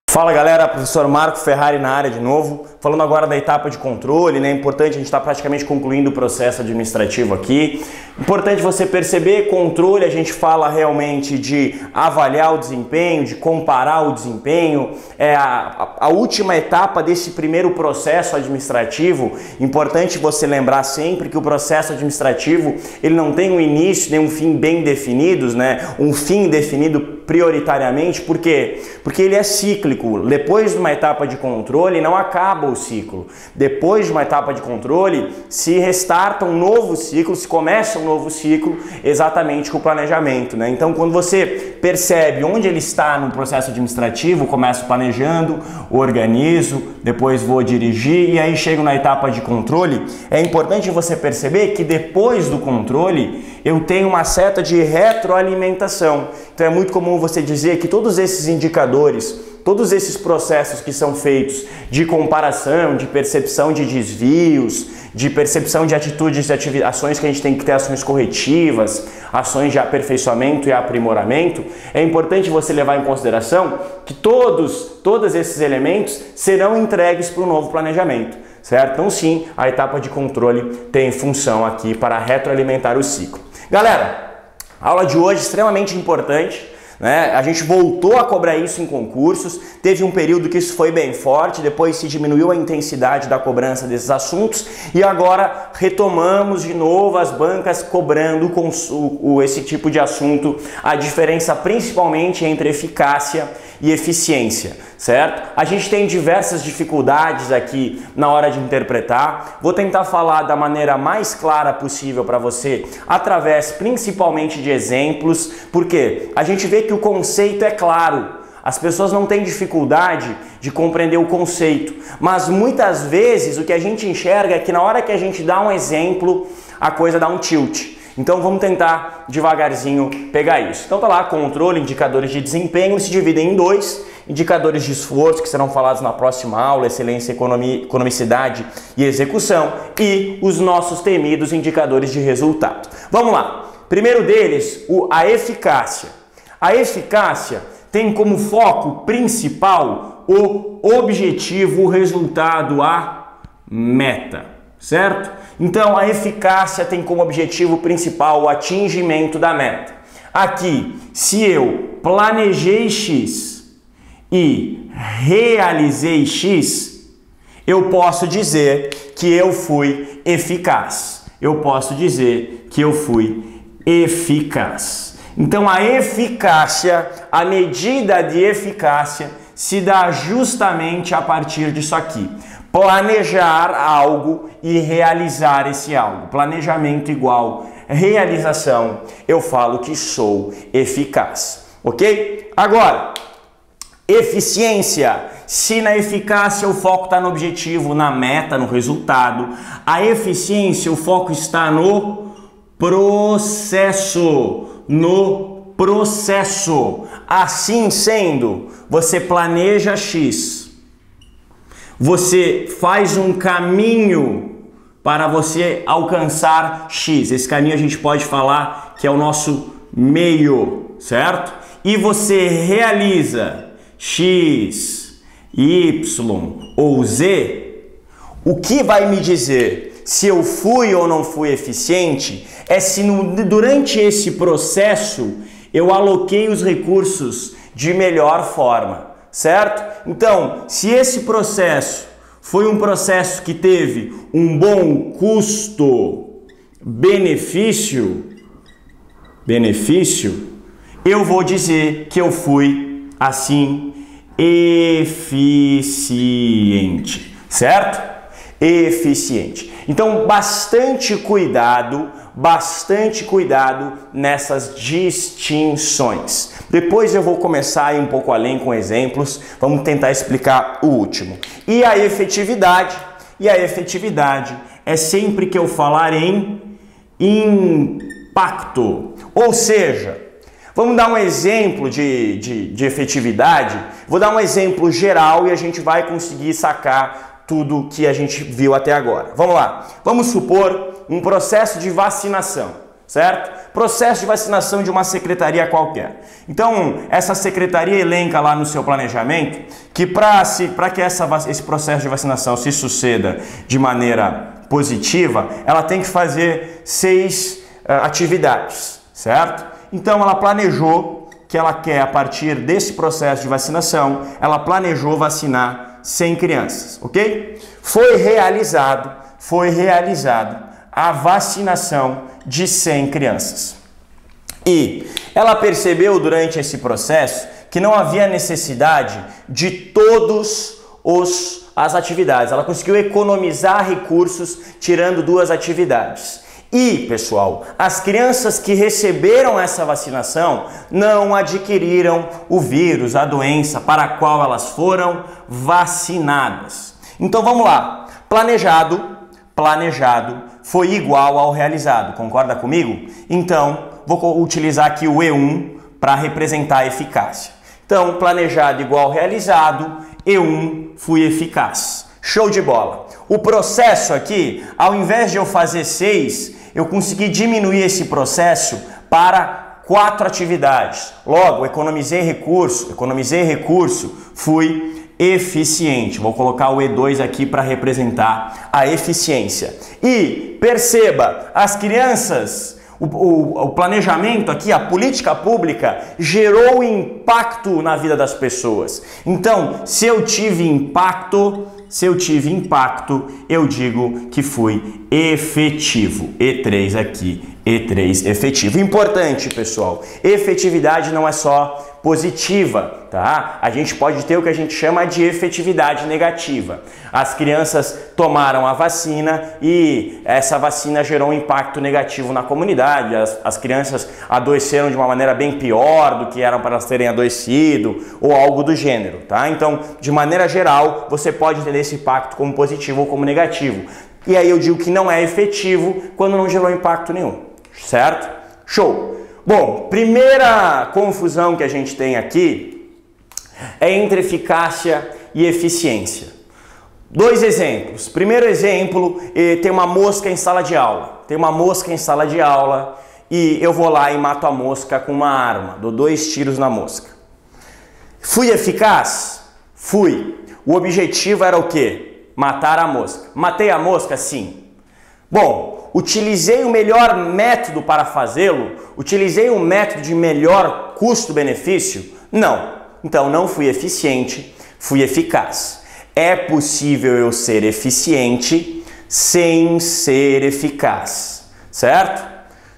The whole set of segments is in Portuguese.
Fala galera, professor Marco Ferrari na área de novo, falando agora da etapa de controle, né? É importante, a gente está praticamente concluindo o processo administrativo aqui. Importante você perceber, controle, a gente fala realmente de avaliar o desempenho, de comparar o desempenho, é a última etapa desse primeiro processo administrativo. Importante você lembrar sempre que o processo administrativo, ele não tem um início nem um fim bem definidos, né? Um fim definido prioritariamente, por quê? Porque ele é cíclico. Depois de uma etapa de controle, não acaba o ciclo. Depois de uma etapa de controle, se restarta um novo ciclo, se começa um novo ciclo, exatamente com o planejamento, né? Então, quando você percebe onde ele está no processo administrativo, começo planejando, organizo, depois vou dirigir e aí chego na etapa de controle, é importante você perceber que depois do controle, eu tenho uma seta de retroalimentação. Então, é muito comum você dizer que todos esses indicadores, todos esses processos que são feitos de comparação, de percepção de desvios, de percepção de atitudes e ações que a gente tem que ter, ações corretivas, ações de aperfeiçoamento e aprimoramento, é importante você levar em consideração que todos esses elementos serão entregues para o novo planejamento, certo? Então sim, a etapa de controle tem função aqui para retroalimentar o ciclo. Galera, a aula de hoje é extremamente importante, né? A gente voltou a cobrar isso em concursos, teve um período que isso foi bem forte, depois se diminuiu a intensidade da cobrança desses assuntos e agora retomamos de novo as bancas cobrando esse tipo de assunto, a diferença principalmente entre eficácia e eficiência, certo? A gente tem diversas dificuldades aqui na hora de interpretar, vou tentar falar da maneira mais clara possível para você, através principalmente de exemplos, porque a gente vê que o conceito é claro, as pessoas não têm dificuldade de compreender o conceito, mas muitas vezes o que a gente enxerga é que na hora que a gente dá um exemplo, a coisa dá um tilt. Então vamos tentar devagarzinho pegar isso. Então tá lá, controle, indicadores de desempenho, se dividem em dois, indicadores de esforço, que serão falados na próxima aula, excelência, economicidade e execução, e os nossos temidos indicadores de resultado. Vamos lá, primeiro deles, a eficácia. A eficácia tem como foco principal o objetivo, o resultado, a meta, certo? Então, a eficácia tem como objetivo principal o atingimento da meta. Aqui, se eu planejei X e realizei X, eu posso dizer que eu fui eficaz. Eu posso dizer que eu fui eficaz. Então, a eficácia, a medida de eficácia, se dá justamente a partir disso aqui. Planejar algo e realizar esse algo. Planejamento igual realização. Eu falo que sou eficaz, ok? Agora, eficiência. Se na eficácia o foco está no objetivo, na meta, no resultado, a eficiência, o foco está no processo. No processo. Assim sendo, você planeja X. Você faz um caminho para você alcançar X. Esse caminho a gente pode falar que é o nosso meio, certo? E você realiza X, Y ou Z. O que vai me dizer se eu fui ou não fui eficiente é se durante esse processo eu aloquei os recursos de melhor forma. Certo? Então, se esse processo foi um processo que teve um bom custo-benefício, eu vou dizer que eu fui, assim, eficiente. Certo? Eficiente. Então, bastante cuidado nessas distinções. Depois eu vou começar a ir um pouco além com exemplos, vamos tentar explicar o último. E a efetividade? E a efetividade é sempre que eu falar em impacto. Ou seja, vamos dar um exemplo de efetividade, vou dar um exemplo geral e a gente vai conseguir sacar tudo que a gente viu até agora. Vamos lá. Vamos supor um processo de vacinação, certo? Processo de vacinação de uma secretaria qualquer. Então, essa secretaria elenca lá no seu planejamento que para que esse processo de vacinação se suceda de maneira positiva, ela tem que fazer 6 atividades, certo? Então, ela planejou que ela quer, a partir desse processo de vacinação, ela planejou vacinar 100 crianças, ok? Foi realizado a vacinação de 100 crianças. E ela percebeu durante esse processo que não havia necessidade de todas as atividades. Ela conseguiu economizar recursos tirando 2 atividades. E, pessoal, as crianças que receberam essa vacinação não adquiriram o vírus, a doença para a qual elas foram vacinadas. Então vamos lá. Planejado foi igual ao realizado. Concorda comigo? Então, vou utilizar aqui o E1 para representar a eficácia. Então, planejado igual ao realizado, E1 fui eficaz. Show de bola! O processo aqui, ao invés de eu fazer 6, eu consegui diminuir esse processo para 4 atividades. Logo, economizei recurso, fui eficiente. Vou colocar o E2 aqui para representar a eficiência. E perceba, as crianças, o planejamento aqui, a política pública gerou impacto na vida das pessoas. Então, se eu tive impacto, eu digo que fui efetivo. E3 aqui, E3 efetivo. Importante, pessoal, efetividade não é só positiva, tá? A gente pode ter o que a gente chama de efetividade negativa. As crianças tomaram a vacina e essa vacina gerou um impacto negativo na comunidade. As crianças adoeceram de uma maneira bem pior do que eram para elas terem adoecido ou algo do gênero, tá? Então, de maneira geral, você pode entender esse impacto como positivo ou como negativo. E aí eu digo que não é efetivo quando não gerou impacto nenhum, certo? Show! Bom, primeira confusão que a gente tem aqui é entre eficácia e eficiência. 2 exemplos. Primeiro exemplo, tem uma mosca em sala de aula. E eu vou lá e mato a mosca com uma arma. Dou 2 tiros na mosca. Fui eficaz? Fui. O objetivo era o quê? Matar a mosca. Matei a mosca? Sim. Bom, utilizei o melhor método para fazê-lo? Utilizei um método de melhor custo-benefício? Não. Então não fui eficiente, fui eficaz. É possível eu ser eficiente sem ser eficaz, certo?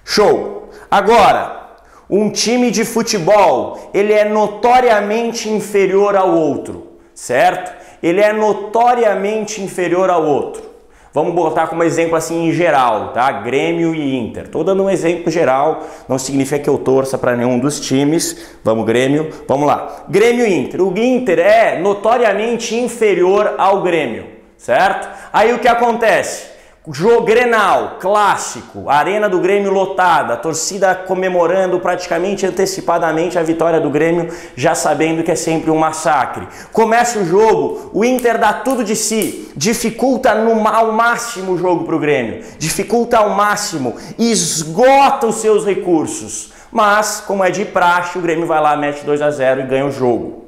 Show! Agora, um time de futebol, ele é notoriamente inferior ao outro, certo? Ele é notoriamente inferior ao outro. Vamos botar como exemplo assim em geral, tá? Grêmio e Inter. Estou dando um exemplo geral, não significa que eu torça para nenhum dos times. Vamos, Grêmio. Vamos lá. Grêmio e Inter. O Inter é notoriamente inferior ao Grêmio, certo? Aí o que acontece? Jogo Grenal, clássico, arena do Grêmio lotada, a torcida comemorando praticamente antecipadamente a vitória do Grêmio, já sabendo que é sempre um massacre. Começa o jogo, o Inter dá tudo de si, dificulta ao máximo o jogo para o Grêmio, dificulta ao máximo, esgota os seus recursos. Mas, como é de praxe, o Grêmio vai lá, mete 2-0 e ganha o jogo.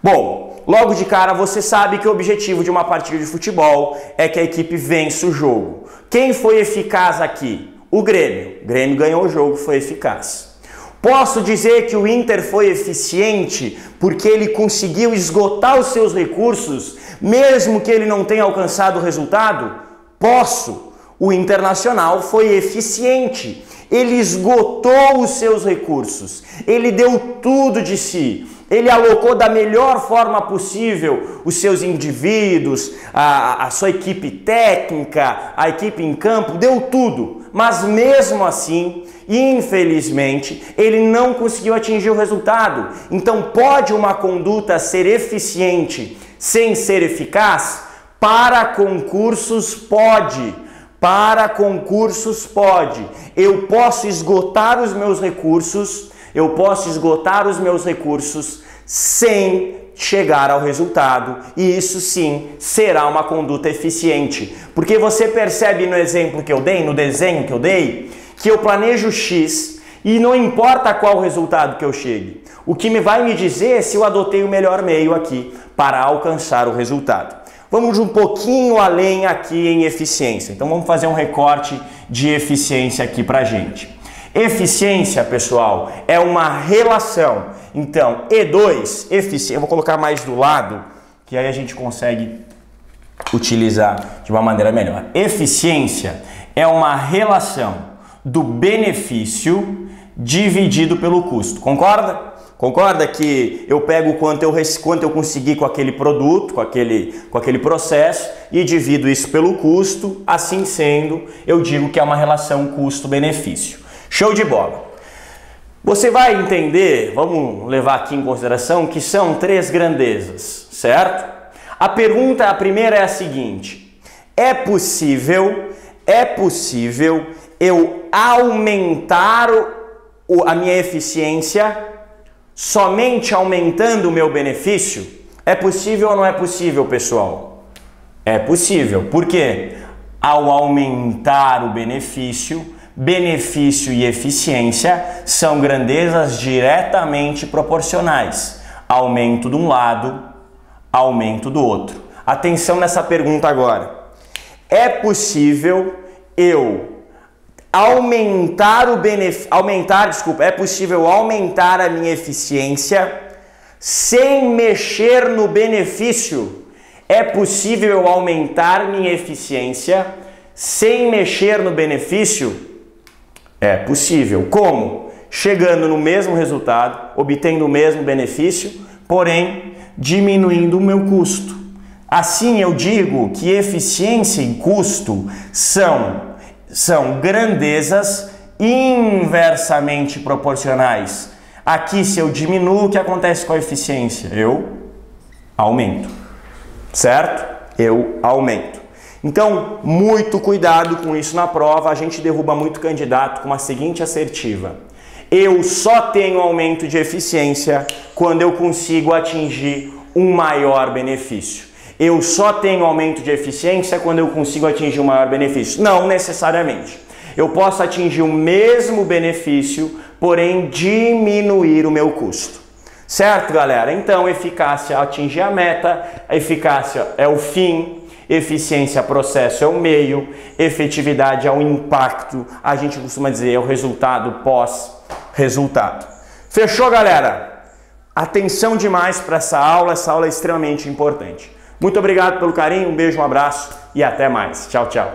Bom, logo de cara você sabe que o objetivo de uma partida de futebol é que a equipe vença o jogo. Quem foi eficaz aqui? O Grêmio. O Grêmio ganhou o jogo, foi eficaz. Posso dizer que o Inter foi eficiente porque ele conseguiu esgotar os seus recursos, mesmo que ele não tenha alcançado o resultado? Posso. O Internacional foi eficiente. Ele esgotou os seus recursos. Ele deu tudo de si. Ele alocou da melhor forma possível os seus indivíduos, a sua equipe técnica, a equipe em campo, deu tudo. Mas mesmo assim, infelizmente, ele não conseguiu atingir o resultado. Então pode uma conduta ser eficiente sem ser eficaz? Para concursos pode. Para concursos pode. Eu posso esgotar os meus recursos sem chegar ao resultado, e isso sim será uma conduta eficiente, porque você percebe no exemplo que eu dei, no desenho que eu dei, que eu planejo X e não importa qual resultado que eu chegue, o que vai me dizer é se eu adotei o melhor meio aqui para alcançar o resultado. Vamos um pouquinho além aqui em eficiência, então vamos fazer um recorte de eficiência aqui pra gente. Eficiência, pessoal, é uma relação. Então, E2, eficiência, eu vou colocar mais do lado, que aí a gente consegue utilizar de uma maneira melhor. Eficiência é uma relação do benefício dividido pelo custo. Concorda? Concorda que eu pego quanto eu consegui com aquele produto, com aquele processo e divido isso pelo custo, assim sendo, eu digo que é uma relação custo-benefício. Show de bola! Você vai entender, vamos levar aqui em consideração, que são 3 grandezas, certo? A primeira é a seguinte: é possível eu aumentar a minha eficiência somente aumentando o meu benefício? É possível ou não é possível, pessoal? É possível. Por quê? Ao aumentar o benefício e eficiência são grandezas diretamente proporcionais. Aumento de um lado, aumento do outro. Atenção nessa pergunta agora. É possível eu aumentar a minha eficiência sem mexer no benefício? É possível eu aumentar minha eficiência sem mexer no benefício? É possível. Como? Chegando no mesmo resultado, obtendo o mesmo benefício, porém diminuindo o meu custo. Assim eu digo que eficiência e custo são grandezas inversamente proporcionais. Aqui, se eu diminuo, o que acontece com a eficiência? Eu aumento. Certo? Eu aumento. Então, muito cuidado com isso na prova. A gente derruba muito candidato com a seguinte assertiva: eu só tenho aumento de eficiência quando eu consigo atingir um maior benefício. Eu só tenho aumento de eficiência quando eu consigo atingir um maior benefício. Não necessariamente. Eu posso atingir o mesmo benefício, porém diminuir o meu custo. Certo, galera? Então, eficácia é atingir a meta, a eficácia é o fim, eficiência, processo é o meio, efetividade é o impacto, a gente costuma dizer é o resultado pós-resultado. Fechou, galera? Atenção demais para essa aula é extremamente importante. Muito obrigado pelo carinho, um beijo, um abraço e até mais. Tchau, tchau.